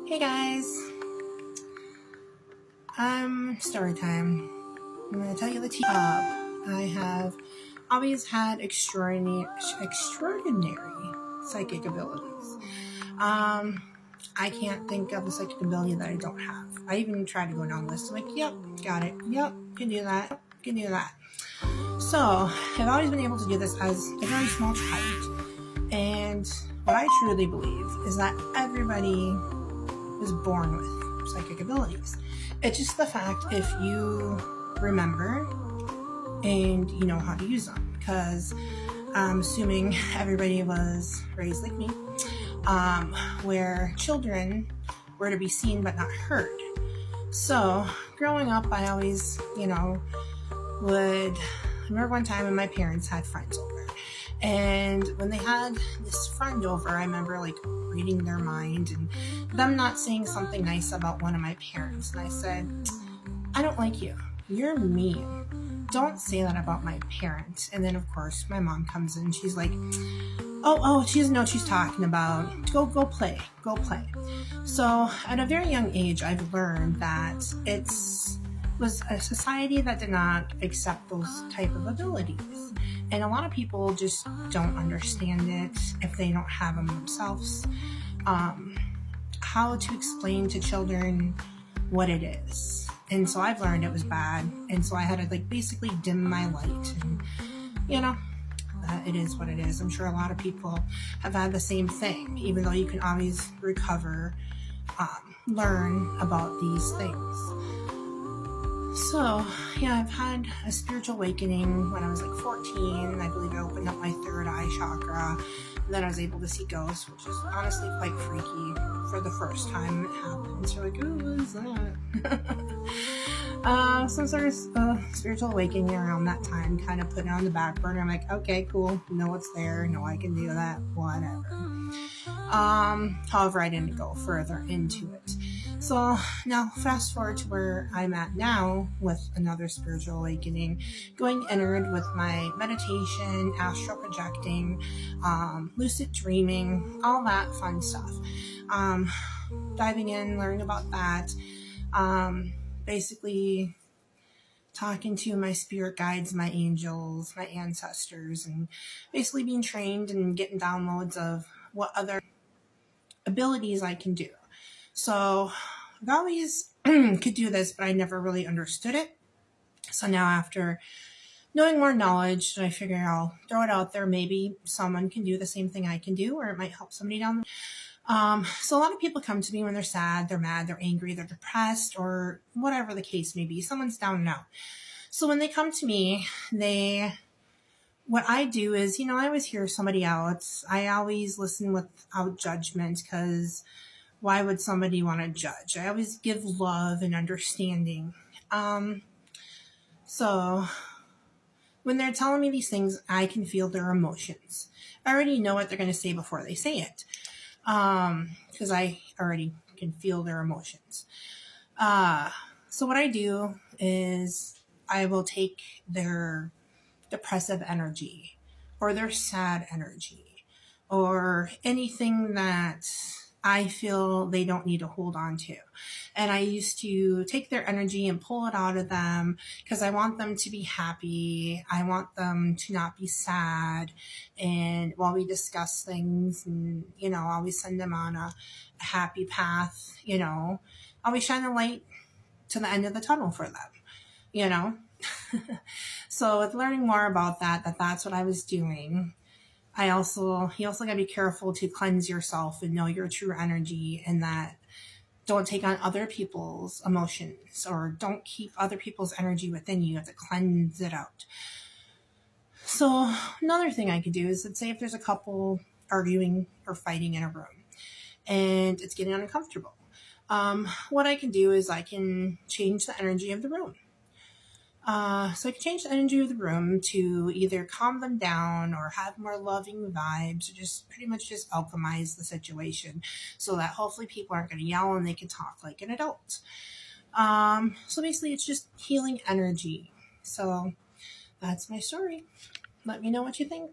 Hey guys, story time. I'm going to tell you the tea. I have always had extraordinary psychic abilities. I can't think of a psychic ability that I don't have. I even tried to go down the list. I'm like, yep, got it. Yep, can do that. Can do that. So I've always been able to do this as a very small child. And what I truly believe is that everybody was born with psychic abilities. It's just the fact if you remember and you know how to use them, because I'm assuming everybody was raised like me, where children were to be seen but not heard. So growing up, I always, would remember one time when my parents had friends over. And when they had this friend over, I remember reading their mind and them not saying something nice about one of my parents. And I said, I don't like you. You're mean. Don't say that about my parent. And then of course my mom comes in. She's like, oh, she doesn't know what she's talking about. Go play. So at a very young age, I've learned that was a society that did not accept those type of abilities. And a lot of people just don't understand it if they don't have them themselves. How to explain to children what it is. And so I've learned it was bad. And so I had to basically dim my light. And, it is what it is. I'm sure a lot of people have had the same thing, even though you can always recover, learn about these things. So, I've had a spiritual awakening when I was 14. I believe I opened up my third eye chakra. And then I was able to see ghosts, which is honestly quite freaky for the first time it happened. So what is that? Some sort of spiritual awakening around that time, kind of put it on the back burner. I'm like, okay, cool. Know it's there. Know I can do that. Whatever. However, I didn't go further into it. So now fast forward to where I'm at now with another spiritual awakening, going inward with my meditation, astral projecting, lucid dreaming, all that fun stuff. Diving in, learning about that, basically talking to my spirit guides, my angels, my ancestors, and basically being trained and getting downloads of what other abilities I can do. So I've always could do this, but I never really understood it. So now after knowing more knowledge, I figure I'll throw it out there. Maybe someone can do the same thing I can do, or it might help somebody down. So a lot of people come to me when they're sad, they're mad, they're angry, they're depressed, or whatever the case may be. Someone's down and out. So when they come to me, what I do is, I always hear somebody else. I always listen without judgment, because why would somebody want to judge? I always give love and understanding. So when they're telling me these things, I can feel their emotions. I already know what they're going to say before they say it, because I already can feel their emotions. So what I do is I will take their depressive energy or their sad energy or anything that I feel they don't need to hold on to. And I used to take their energy and pull it out of them, because I want them to be happy. I want them to not be sad. And while we discuss things and, always send them on a happy path, always shine a light to the end of the tunnel for them, So with learning more about that's what I was doing. You also got to be careful to cleanse yourself and know your true energy, and that don't take on other people's emotions or don't keep other people's energy within you. You have to cleanse it out. So another thing I could do is, let's say if there's a couple arguing or fighting in a room and it's getting uncomfortable. What I can do is I can change the energy of the room. So I can change the energy of the room to either calm them down or have more loving vibes, or just pretty much just alchemize the situation so that hopefully people aren't going to yell and they can talk like an adult. So basically it's just healing energy. So that's my story. Let me know what you think.